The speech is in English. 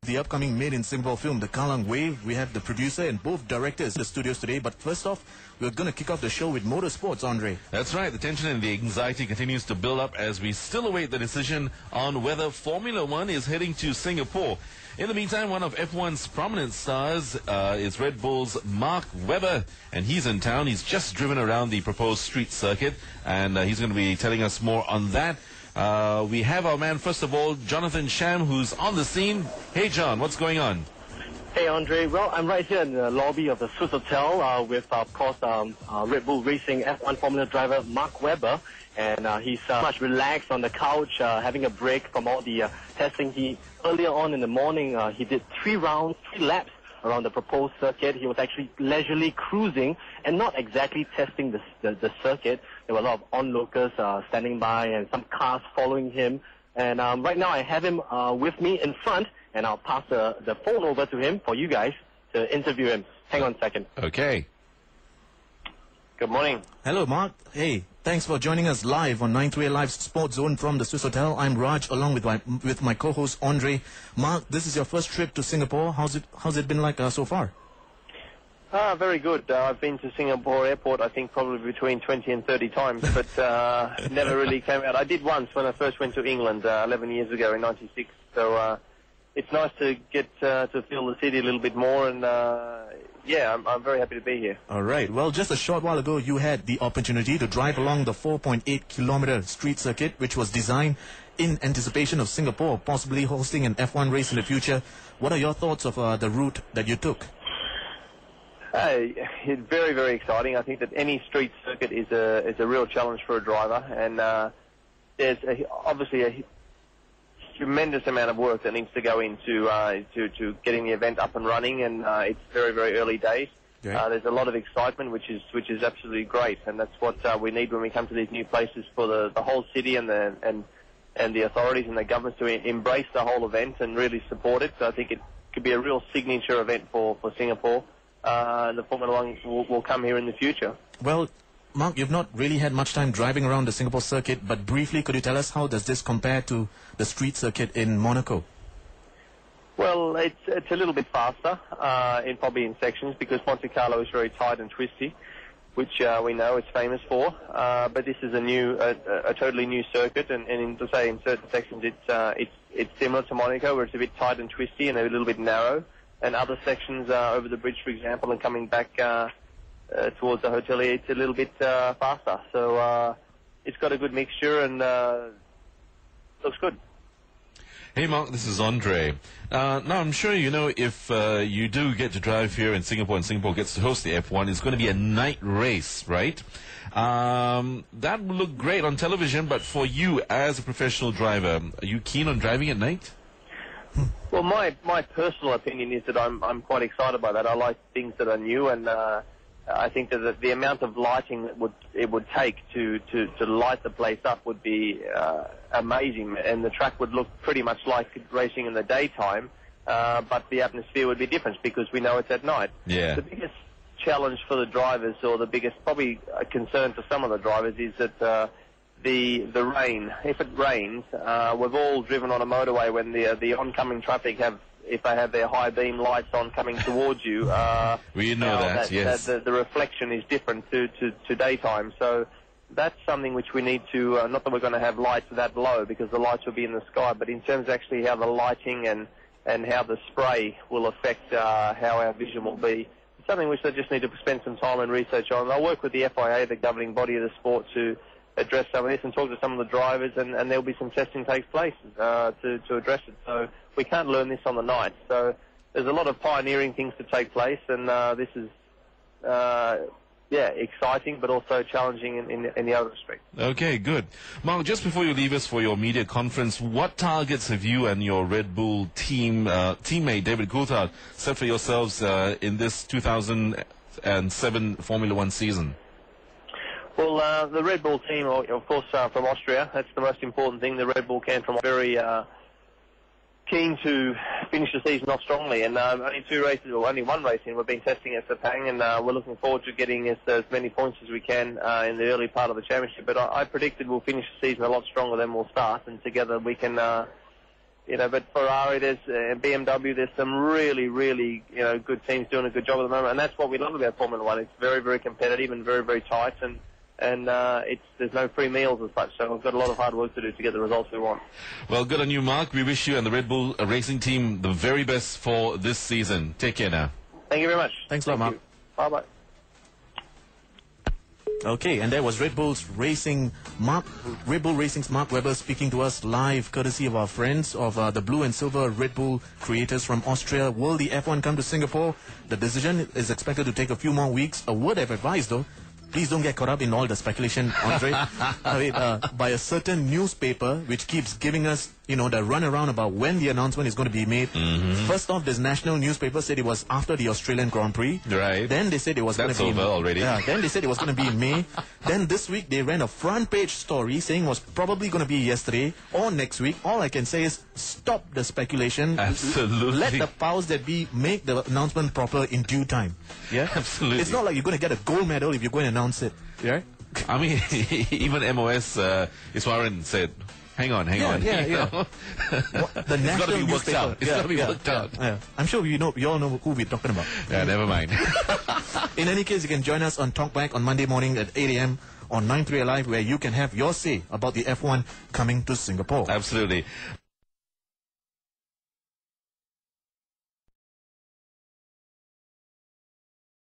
the upcoming Made in Singapore film, The Kallang Wave. We have the producer and both directors in the studios today. But first off, we're going to kick off the show with motorsports, Andre. That's right. The tension and the anxiety continues to build up as we still await the decision on whether Formula One is heading to Singapore. In the meantime, one of F1's prominent stars is Red Bull's Mark Webber, and he's in town. He's just driven around the proposed street circuit, and he's going to be telling us more on that. We have our man, first of all, Jonathan Sham, who's on the scene. Hey, John, what's going on? Hey, Andre. Well, I'm right here in the lobby of the Swiss Hotel with, of course, Red Bull Racing F1 Formula driver Mark Webber. And he's much relaxed on the couch, having a break from all the testing. Earlier on in the morning, he did 3 laps around the proposed circuit. He was actually leisurely cruising and not exactly testing the circuit. There were a lot of onlookers standing by and some cars following him. And right now I have him with me in front, and I'll pass the phone over to him for you guys to interview him. Hang on a second. Okay. Good morning. Hello, Mark. Hey, thanks for joining us live on 938 Live Sports Zone from the Swiss Hotel. I'm Raj, along with my co-host Andre. Mark, this is your first trip to Singapore. How's it been like so far? Very good. I've been to Singapore Airport, I think, probably between 20 and 30 times, but never really came out. I did once when I first went to England 11 years ago in '96. So it's nice to get to feel the city a little bit more, and yeah, I'm very happy to be here. All right. Well, just a short while ago, you had the opportunity to drive along the 4.8-kilometer street circuit, which was designed in anticipation of Singapore possibly hosting an F1 race in the future. What are your thoughts of the route that you took? It's very, very exciting. I think that any street circuit is a real challenge for a driver, and there's obviously a tremendous amount of work that needs to go into to getting the event up and running, and it's very, very early days. Okay. There's a lot of excitement, which is absolutely great, and that's what we need when we come to these new places for the whole city and the authorities and the governments to embrace the whole event and really support it. So I think it could be a real signature event for Singapore. The Formula One will come here in the future. Well, Mark, you've not really had much time driving around the Singapore circuit, but briefly, could you tell us how does this compare to the street circuit in Monaco? Well, it's a little bit faster, probably in sections, because Monte Carlo is very tight and twisty, which we know it's famous for. But this is a totally new circuit, and in certain sections it's similar to Monaco, where it's a bit tight and twisty and a little bit narrow. And other sections over the bridge, for example, and coming back towards the hotelier, it's a little bit faster. So it's got a good mixture and looks good. Hey, Mark, this is Andre. Now, I'm sure you know if you do get to drive here in Singapore and Singapore gets to host the F1, it's going to be a night race, right? That would look great on television, but for you as a professional driver, are you keen on driving at night? Well, my personal opinion is that I'm quite excited by that. I like things that are new, and I think that the amount of lighting that it would take to light the place up would be amazing, and the track would look pretty much like racing in the daytime, but the atmosphere would be different because we know it's at night. Yeah. The biggest challenge for the drivers, or the biggest probably concern for some of the drivers, is that the rain. If it rains, we've all driven on a motorway when the oncoming traffic if they have their high beam lights on coming towards you. We know that, yes. The reflection is different to daytime. So that's something which we need to, not that we're going to have lights that low because the lights will be in the sky, but in terms of actually how the lighting and how the spray will affect how our vision will be. It's something which they just need to spend some time and research on. I'll work with the FIA, the governing body of the sport, to address some of this and talk to some of the drivers, and there'll be some testing takes place to address it. So we can't learn this on the night. So there's a lot of pioneering things to take place, and this is exciting but also challenging in the other respect. Okay, good. Mark, just before you leave us for your media conference, what targets have you and your Red Bull teammate David Coulthard set for yourselves in this 2007 Formula One season? Well, the Red Bull team, of course, from Austria. That's the most important thing. The Red Bull came from very keen to finish the season off strongly, and only one race in. We've been testing at Sepang, and we're looking forward to getting as many points as we can in the early part of the championship. But I predicted we'll finish the season a lot stronger than we'll start, and together we can but Ferrari, there's BMW, there's some really, really, good teams doing a good job at the moment, and that's what we love about Formula One. It's very, very competitive and very, very tight, and there's no free meals as such. So we've got a lot of hard work to do to get the results we want. Well, good on you, Mark. We wish you and the Red Bull racing team the very best for this season. Take care now. Thank you very much. Thanks a lot, Mark. Bye bye. Okay, and there was Red Bull Racing's Mark Webber speaking to us live, courtesy of our friends of the blue and silver Red Bull creators from Austria. Will the F1 come to Singapore? The decision is expected to take a few more weeks. A word of advice, though. Please don't get caught up in all the speculation, Andre. By a certain newspaper which keeps giving us, the runaround about when the announcement is going to be made. First off, this national newspaper said it was after the Australian Grand Prix. Right. Then they said it was going to be over already. Yeah. Then they said it was going to be in May. Then this week they ran a front page story saying it was probably going to be yesterday or next week. All I can say is stop the speculation. Absolutely. Let the powers that be make the announcement proper in due time. Yeah. Absolutely. It's not like you're going to get a gold medal if you're going to announce it. Yeah. I mean, even MOS Iswaran said, hang on. Yeah. The national be worked newspaper. out. It's gotta be worked out. Yeah. I'm sure we all know who we're talking about. Yeah, never mind. In any case, you can join us on Talkback on Monday morning at 8 a.m. on 9-3 Alive, where you can have your say about the F1 coming to Singapore. Absolutely.